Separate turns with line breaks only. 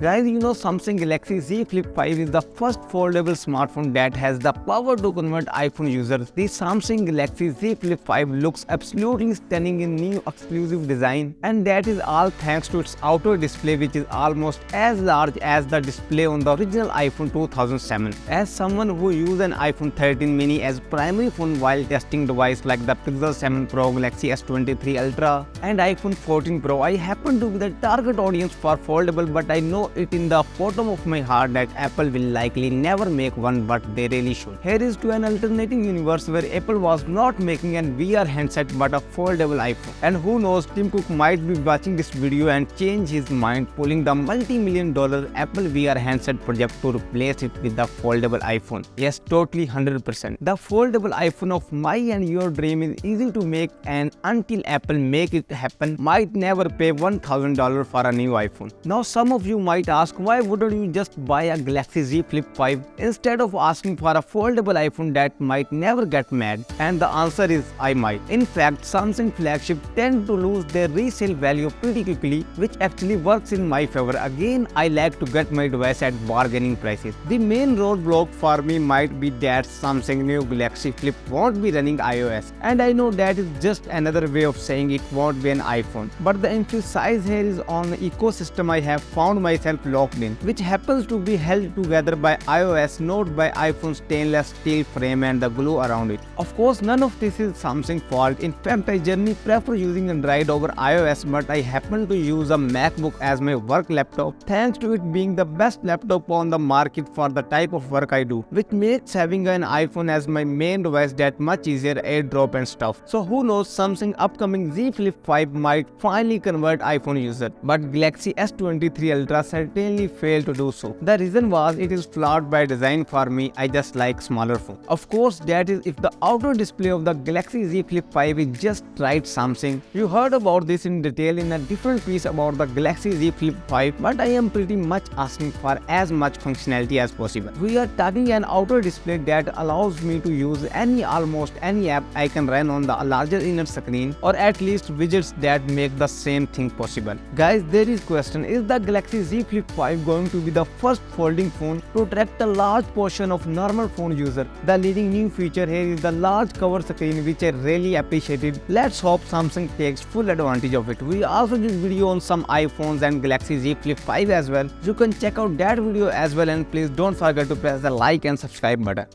Guys, you know Samsung Galaxy Z Flip 5 is the first foldable smartphone that has the power to convert iPhone users. The Samsung Galaxy Z Flip 5 looks absolutely stunning in new exclusive design, and that is all thanks to its outer display, which is almost as large as the display on the original iPhone 2007. As someone who used an iPhone 13 mini as primary phone while testing devices like the Pixel 7 Pro, Galaxy S23 Ultra and iPhone 14 Pro, I happen to be the target audience for foldable, but I know it in the bottom of my heart that Apple will likely never make one, but they really should. Here is to an alternating universe where Apple was not making an VR handset but a foldable iPhone. And who knows, Tim Cook might be watching this video and change his mind, pulling the multi-million-dollar Apple VR handset project to replace it with the foldable iPhone. Yes, totally 100%. The foldable iPhone of my and your dream is easy to make, and until Apple make it happen, might never pay $1,000 for a new iPhone. Now some of you might ask, why wouldn't you just buy a Galaxy Z Flip 5 instead of asking for a foldable iPhone that might never get mad? And the answer is I might. In fact, Samsung flagship tend to lose their resale value pretty quickly, which actually works in my favor. Again, I like to get my device at bargaining prices. The main roadblock for me might be that Samsung new Galaxy Flip won't be running iOS, and I know that is just another way of saying it won't be an iPhone. But the emphasis here is on the ecosystem I have found myself locked in, which happens to be held together by iOS, not by iPhone's stainless steel frame and the glue around it. Of course, none of this is Samsung's fault. In fact, I generally prefer using Android over iOS, but I happen to use a MacBook as my work laptop, thanks to it being the best laptop on the market for the type of work I do, which makes having an iPhone as my main device that much easier, AirDrop and stuff. So who knows, Samsung upcoming Z Flip 5 might finally convert iPhone user, but Galaxy S23 Ultra certainly failed to do so. The reason was it is flawed by design for me. I just like smaller phone. Of course, that is if the outer display of the Galaxy Z Flip 5 is just right Samsung. You heard about this in detail in a different piece about the Galaxy Z Flip 5, but I am pretty much asking for as much functionality as possible. We are talking an outer display that allows me to use almost any app I can run on the larger inner screen, or at least widgets that make the same thing possible. Guys, there is question, is the Galaxy Z Flip 5 going to be the first folding phone to attract a large portion of normal phone user? The leading new feature here is the large cover screen, which I really appreciated. Let's hope Samsung takes full advantage of it. We also did video on some iPhones and Galaxy Z Flip 5 as well. You can check out that video as well, and please don't forget to press the like and subscribe button.